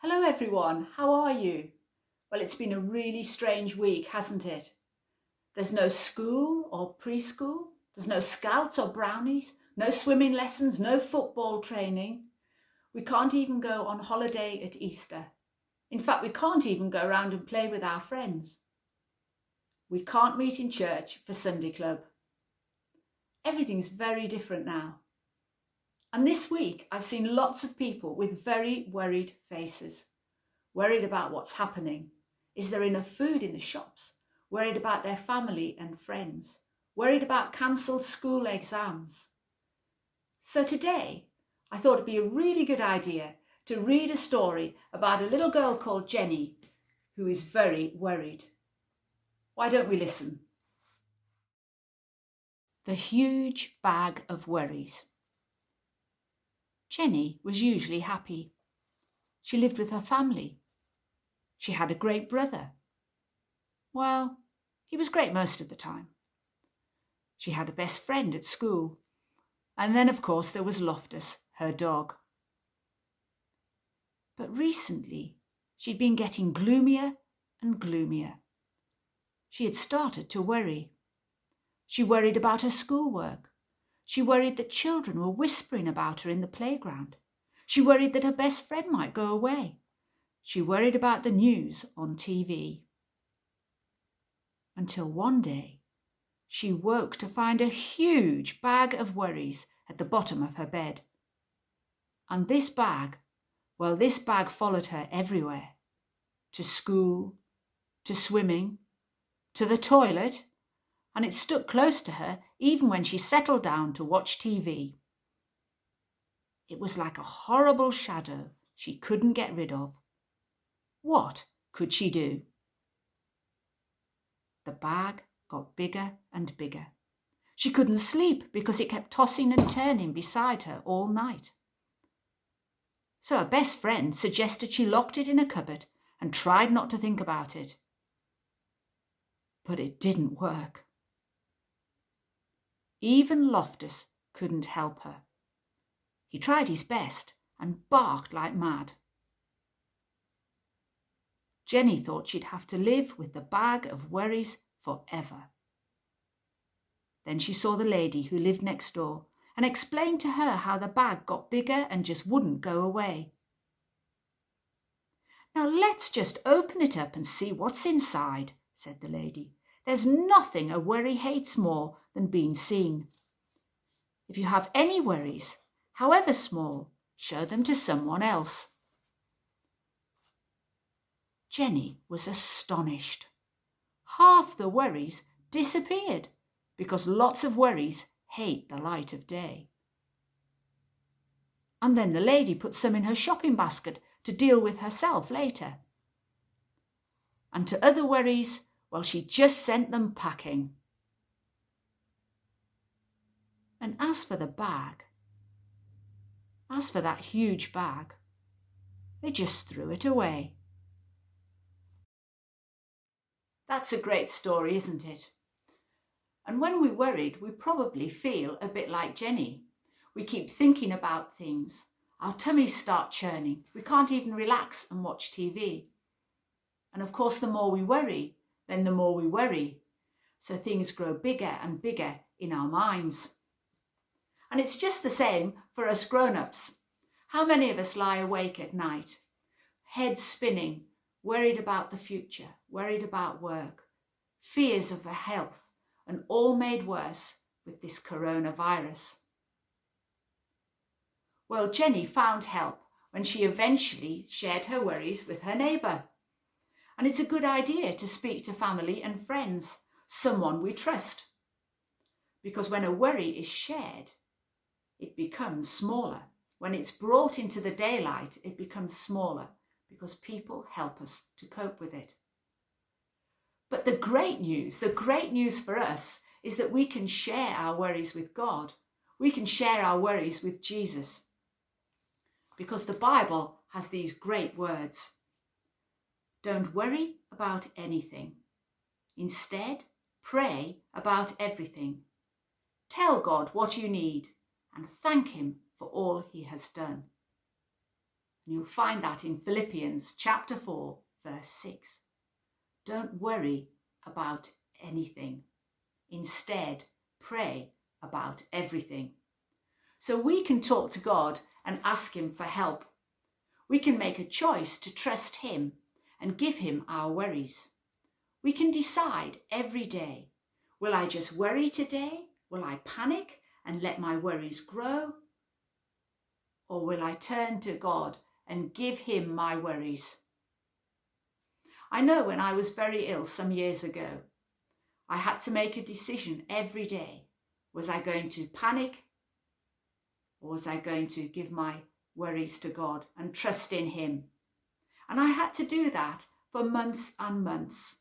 Hello everyone, how are you? Well, it's been a really strange week, hasn't it? There's no school or preschool, there's no scouts or brownies, no swimming lessons, no football training. We can't even go on holiday at Easter. In fact, we can't even go around and play with our friends. We can't meet in church for Sunday Club. Everything's very different now. And this week, I've seen lots of people with very worried faces. Worried about what's happening. Is there enough food in the shops? Worried about their family and friends. Worried about cancelled school exams. So today, I thought it'd be a really good idea to read a story about a little girl called Jenny who is very worried. Why don't we listen? The Huge Bag of Worries. Jenny was usually happy. She lived with her family. She had a great brother. Well, he was great most of the time. She had a best friend at school. And then, of course, there was Loftus, her dog. But recently, she'd been getting gloomier and gloomier. She had started to worry. She worried about her schoolwork. She worried that children were whispering about her in the playground. She worried that her best friend might go away. She worried about the news on TV. Until one day, she woke to find a huge bag of worries at the bottom of her bed. And this bag followed her everywhere. To school, to swimming, to the toilet, and it stuck close to her even when she settled down to watch TV. It was like a horrible shadow she couldn't get rid of. What could she do? The bag got bigger and bigger. She couldn't sleep because it kept tossing and turning beside her all night. So her best friend suggested she locked it in a cupboard and tried not to think about it. But it didn't work. Even Loftus couldn't help her. He tried his best and barked like mad. Jenny thought she'd have to live with the bag of worries forever. Then she saw the lady who lived next door and explained to her how the bag got bigger and just wouldn't go away. "Now let's just open it up and see what's inside," said the lady. "There's nothing a worry hates more than being seen. If you have any worries, however small, show them to someone else." Jenny was astonished. Half the worries disappeared because lots of worries hate the light of day. And then the lady put some in her shopping basket to deal with herself later. And to other worries, well, she just sent them packing. And as for the bag, as for that huge bag, they just threw it away. That's a great story, isn't it? And when we're worried, we probably feel a bit like Jenny. We keep thinking about things. Our tummies start churning. We can't even relax and watch TV. And of course, the more we worry, then the more we worry. So things grow bigger and bigger in our minds. And it's just the same for us grown-ups. How many of us lie awake at night, heads spinning, worried about the future, worried about work, fears of our health, and all made worse with this coronavirus? Well, Jenny found help when she eventually shared her worries with her neighbour. And it's a good idea to speak to family and friends, someone we trust. Because when a worry is shared, it becomes smaller. When it's brought into the daylight, it becomes smaller because people help us to cope with it. But the great news for us is that we can share our worries with God. We can share our worries with Jesus. Because the Bible has these great words. Don't worry about anything. Instead, pray about everything. Tell God what you need and thank Him for all He has done. And you'll find that in Philippians chapter 4, verse 6. Don't worry about anything. Instead, pray about everything. So we can talk to God and ask him for help. We can make a choice to trust him and give him our worries. We can decide every day, will I just worry today? Will I panic and let my worries grow? Or will I turn to God and give him my worries? I know when I was very ill some years ago, I had to make a decision every day. Was I going to panic? Or was I going to give my worries to God and trust in him? And I had to do that for months and months.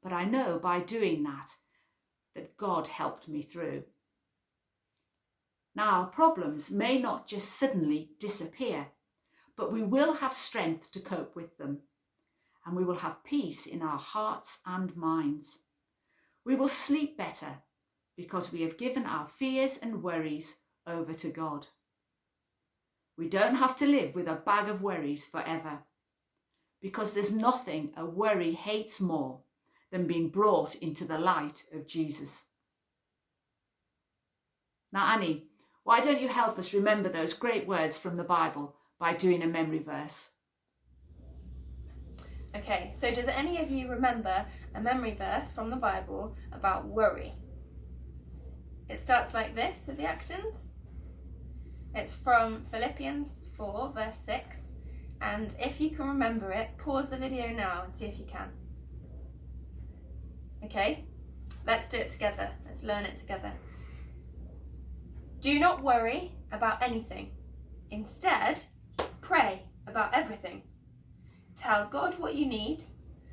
But I know by doing that God helped me through. Now, our problems may not just suddenly disappear, but we will have strength to cope with them. And we will have peace in our hearts and minds. We will sleep better because we have given our fears and worries over to God. We don't have to live with a bag of worries forever, because there's nothing a worry hates more than being brought into the light of Jesus. Now, Annie, why don't you help us remember those great words from the Bible by doing a memory verse? Okay, so does any of you remember a memory verse from the Bible about worry? It starts like this with the actions. It's from Philippians 4, verse 6. And if you can remember it, pause the video now and see if you can. Okay, let's do it together. Let's learn it together. Do not worry about anything. Instead, pray about everything. Tell God what you need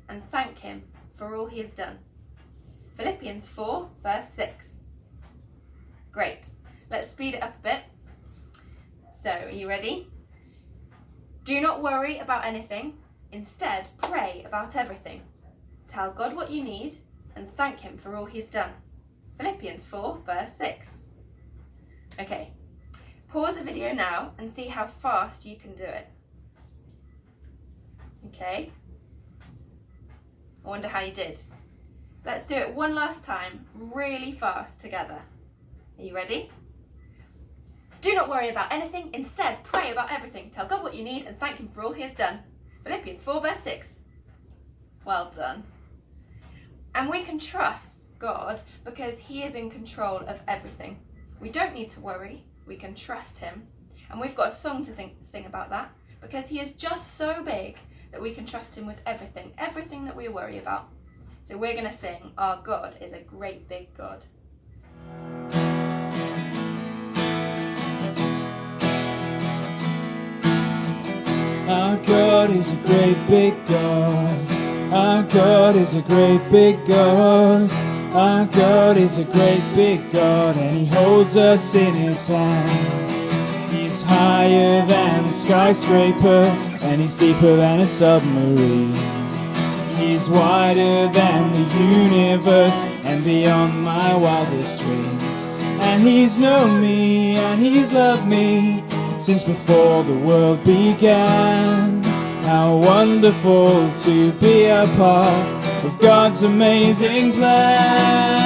and thank him for all he has done. Philippians 4, verse 6. Great. Let's speed it up a bit. So, are you ready? Do not worry about anything. Instead, pray about everything. Tell God what you need and thank him for all he's done. Philippians 4, verse 6. Okay. Pause the video now and see how fast you can do it. Okay, I wonder how you did. Let's do it one last time, really fast together. Are you ready? Do not worry about anything, instead pray about everything. Tell God what you need and thank him for all he has done. Philippians 4 verse 6. Well done. And we can trust God because he is in control of everything. We don't need to worry, we can trust him. And we've got a song to sing about that because he is just so big that we can trust him with everything that we worry about. So we're going to sing, Our God is a Great Big God. Our God is a great big God. Our God is a great big God. Our God is a great big God, and he holds us in his hands. He's higher than a skyscraper, and he's deeper than a submarine. He's wider than the universe and beyond my wildest dreams. And he's known me and he's loved me since before the world began. How wonderful to be a part of God's amazing plan.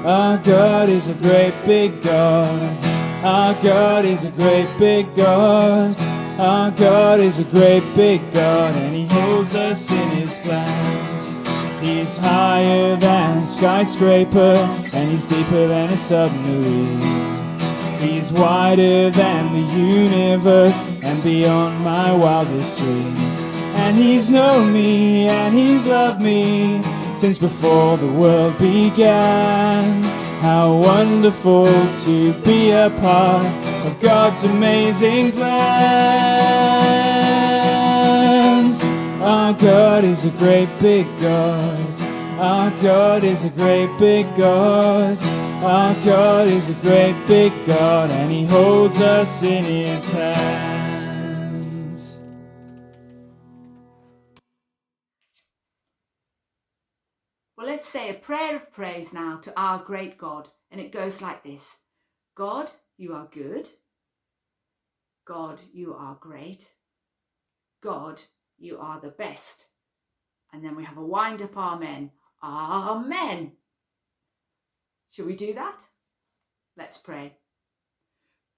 Our God is a great big God. Our God is a great big God. Our God is a great big God, and he holds us in his plans. He's higher than a skyscraper, and he's deeper than a submarine. He's wider than the universe and beyond my wildest dreams. And he's known me and he's loved me since before the world began. How wonderful to be a part of God's amazing plans. Our God is a great big God. Our God is a great big God. Our God is a great big God, and he holds us in his hands. Well, let's say a prayer of praise now to our great God, and it goes like this. God, you are good. God, you are great. God, you are the best. And then we have a wind up amen. Amen. Shall we do that? Let's pray.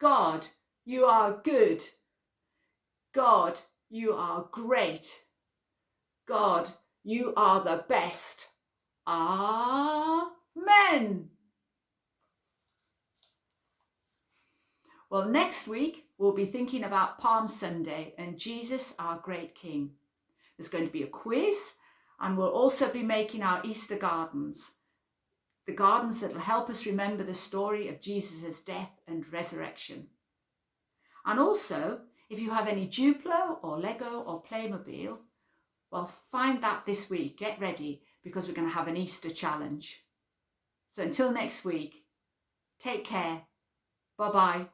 God, you are good. God, you are great. God, you are the best. Amen. Well, next week we'll be thinking about Palm Sunday and Jesus, our great King. There's going to be a quiz, and we'll also be making our Easter gardens. The gardens that will help us remember the story of Jesus' death and resurrection. And also, if you have any Duplo or Lego or Playmobil, well, find that this week. Get ready, because we're going to have an Easter challenge. So until next week, take care. Bye-bye.